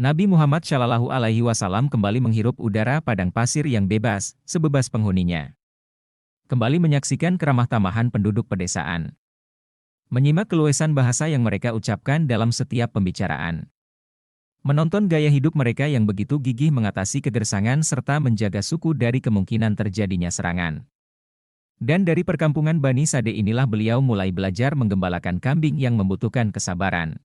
Nabi Muhammad Shallallahu Alaihi Wasallam kembali menghirup udara padang pasir yang bebas, sebebas penghuninya. Kembali menyaksikan keramah tamahan penduduk pedesaan. Menyimak keluasan bahasa yang mereka ucapkan dalam setiap pembicaraan. Menonton gaya hidup mereka yang begitu gigih mengatasi kegersangan serta menjaga suku dari kemungkinan terjadinya serangan. Dan dari perkampungan Bani Sade inilah beliau mulai belajar menggembalakan kambing yang membutuhkan kesabaran.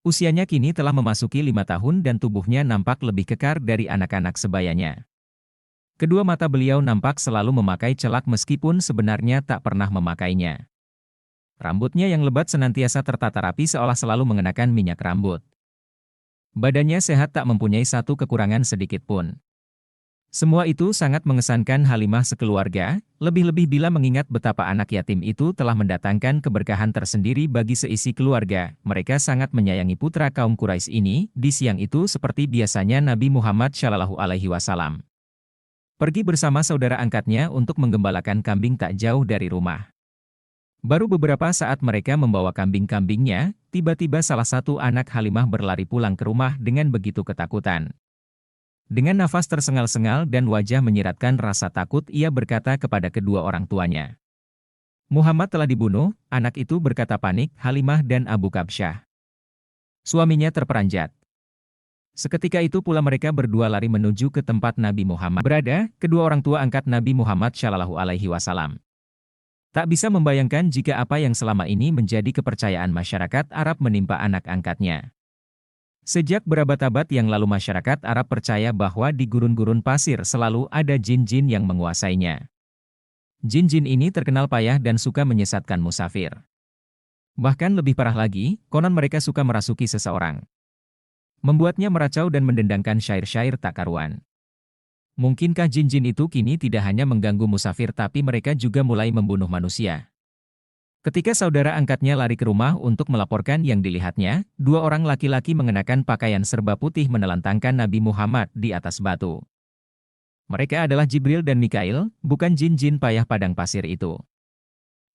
Usianya kini telah memasuki 5 tahun dan tubuhnya nampak lebih kekar dari anak-anak sebayanya. Kedua mata beliau nampak selalu memakai celak meskipun sebenarnya tak pernah memakainya. Rambutnya yang lebat senantiasa tertata rapi seolah selalu mengenakan minyak rambut. Badannya sehat tak mempunyai satu kekurangan sedikit pun. Semua itu sangat mengesankan Halimah sekeluarga, lebih-lebih bila mengingat betapa anak yatim itu telah mendatangkan keberkahan tersendiri bagi seisi keluarga. Mereka sangat menyayangi putra kaum Quraisy ini. Di siang itu seperti biasanya Nabi Muhammad Shallallahu Alaihi Wasallam pergi bersama saudara angkatnya untuk menggembalakan kambing tak jauh dari rumah. Baru beberapa saat mereka membawa kambing-kambingnya, tiba-tiba salah satu anak Halimah berlari pulang ke rumah dengan begitu ketakutan. Dengan nafas tersengal-sengal dan wajah menyiratkan rasa takut, ia berkata kepada kedua orang tuanya, "Muhammad telah dibunuh." Anak itu berkata panik, Halimah dan Abu Kabsyah. Suaminya terperanjat. Seketika itu pula mereka berdua lari menuju ke tempat Nabi Muhammad berada, kedua orang tua angkat Nabi Muhammad Shallallahu Alaihi Wasallam. Tak bisa membayangkan jika apa yang selama ini menjadi kepercayaan masyarakat Arab menimpa anak angkatnya. Sejak berabad-abad yang lalu masyarakat Arab percaya bahwa di gurun-gurun pasir selalu ada jin-jin yang menguasainya. Jin-jin ini terkenal payah dan suka menyesatkan musafir. Bahkan lebih parah lagi, konon mereka suka merasuki seseorang. Membuatnya meracau dan mendendangkan syair-syair tak karuan. Mungkinkah jin-jin itu kini tidak hanya mengganggu musafir tapi mereka juga mulai membunuh manusia? Ketika saudara angkatnya lari ke rumah untuk melaporkan yang dilihatnya, dua orang laki-laki mengenakan pakaian serba putih menelantangkan Nabi Muhammad di atas batu. Mereka adalah Jibril dan Mikail, bukan jin-jin payah padang pasir itu.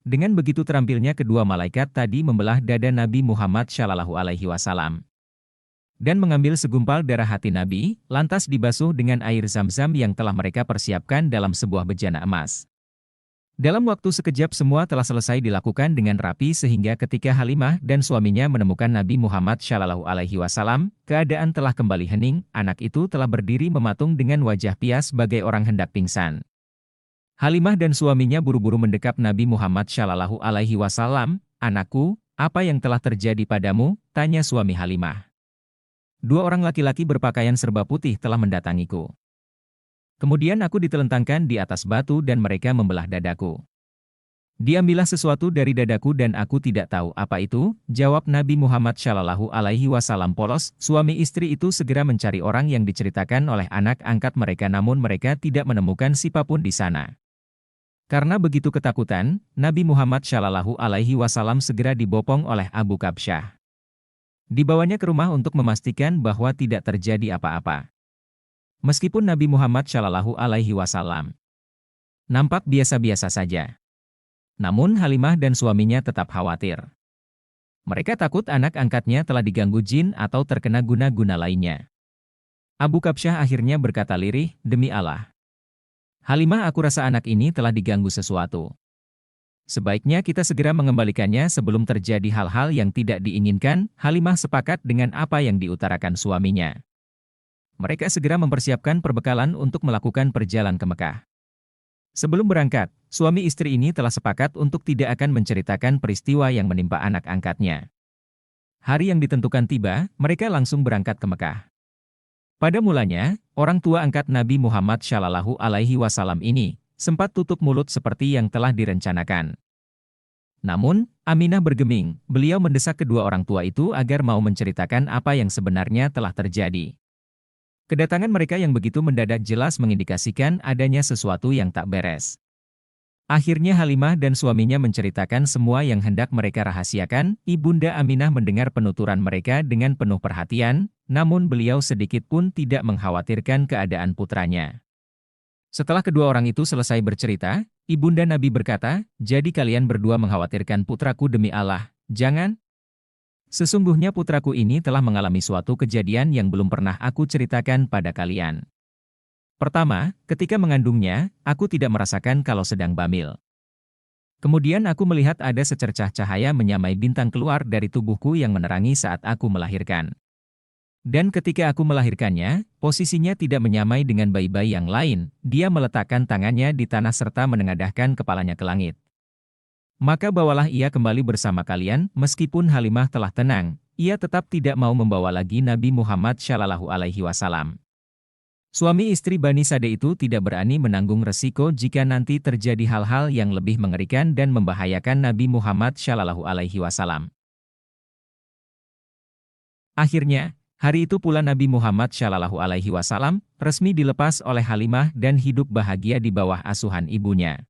Dengan begitu terampilnya kedua malaikat tadi membelah dada Nabi Muhammad Shallallahu Alaihi Wasallam dan mengambil segumpal darah hati Nabi, lantas dibasuh dengan air zam-zam yang telah mereka persiapkan dalam sebuah bejana emas. Dalam waktu sekejap semua telah selesai dilakukan dengan rapi sehingga ketika Halimah dan suaminya menemukan Nabi Muhammad Shallallahu Alaihi Wasallam, keadaan telah kembali hening. Anak itu telah berdiri mematung dengan wajah pias bagai orang hendak pingsan. Halimah dan suaminya buru-buru mendekap Nabi Muhammad Shallallahu Alaihi Wasallam. "Anakku, apa yang telah terjadi padamu?" tanya suami Halimah. "Dua orang laki-laki berpakaian serba putih telah mendatangiku. Kemudian aku ditelentangkan di atas batu dan mereka membelah dadaku. Diambillah sesuatu dari dadaku dan aku tidak tahu apa itu," jawab Nabi Muhammad Shallallahu Alaihi Wasallam polos. Suami istri itu segera mencari orang yang diceritakan oleh anak angkat mereka namun mereka tidak menemukan siapapun di sana. Karena begitu ketakutan, Nabi Muhammad Shallallahu Alaihi Wasallam segera dibopong oleh Abu Kabsyah. Dibawanya ke rumah untuk memastikan bahwa tidak terjadi apa-apa. Meskipun Nabi Muhammad Shallallahu Alaihi Wasallam nampak biasa-biasa saja, namun Halimah dan suaminya tetap khawatir. Mereka takut anak angkatnya telah diganggu jin atau terkena guna-guna lainnya. Abu Kabsyah akhirnya berkata lirih, "Demi Allah, Halimah, aku rasa anak ini telah diganggu sesuatu. Sebaiknya kita segera mengembalikannya sebelum terjadi hal-hal yang tidak diinginkan." Halimah sepakat dengan apa yang diutarakan suaminya. Mereka segera mempersiapkan perbekalan untuk melakukan perjalanan ke Mekah. Sebelum berangkat, suami istri ini telah sepakat untuk tidak akan menceritakan peristiwa yang menimpa anak angkatnya. Hari yang ditentukan tiba, mereka langsung berangkat ke Mekah. Pada mulanya, orang tua angkat Nabi Muhammad Shallallahu Alaihi Wasallam ini sempat tutup mulut seperti yang telah direncanakan. Namun, Aminah bergeming, beliau mendesak kedua orang tua itu agar mau menceritakan apa yang sebenarnya telah terjadi. Kedatangan mereka yang begitu mendadak jelas mengindikasikan adanya sesuatu yang tak beres. Akhirnya Halimah dan suaminya menceritakan semua yang hendak mereka rahasiakan. Ibunda Aminah mendengar penuturan mereka dengan penuh perhatian, namun beliau sedikit pun tidak mengkhawatirkan keadaan putranya. Setelah kedua orang itu selesai bercerita, Ibunda Nabi berkata, "Jadi kalian berdua mengkhawatirkan putraku, demi Allah, jangan." Sesungguhnya putraku ini telah mengalami suatu kejadian yang belum pernah aku ceritakan pada kalian. Pertama, ketika mengandungnya, aku tidak merasakan kalau sedang bamil. Kemudian aku melihat ada secercah cahaya menyamai bintang keluar dari tubuhku yang menerangi saat aku melahirkan. Dan ketika aku melahirkannya, posisinya tidak menyamai dengan bayi-bayi yang lain, dia meletakkan tangannya di tanah serta menengadahkan kepalanya ke langit. Maka bawalah ia kembali bersama kalian, meskipun Halimah telah tenang, ia tetap tidak mau membawa lagi Nabi Muhammad Shallallahu Alaihi Wasallam. Suami istri Bani Sade itu tidak berani menanggung resiko jika nanti terjadi hal-hal yang lebih mengerikan dan membahayakan Nabi Muhammad Shallallahu Alaihi Wasallam. Akhirnya, hari itu pula Nabi Muhammad Shallallahu Alaihi Wasallam resmi dilepas oleh Halimah dan hidup bahagia di bawah asuhan ibunya.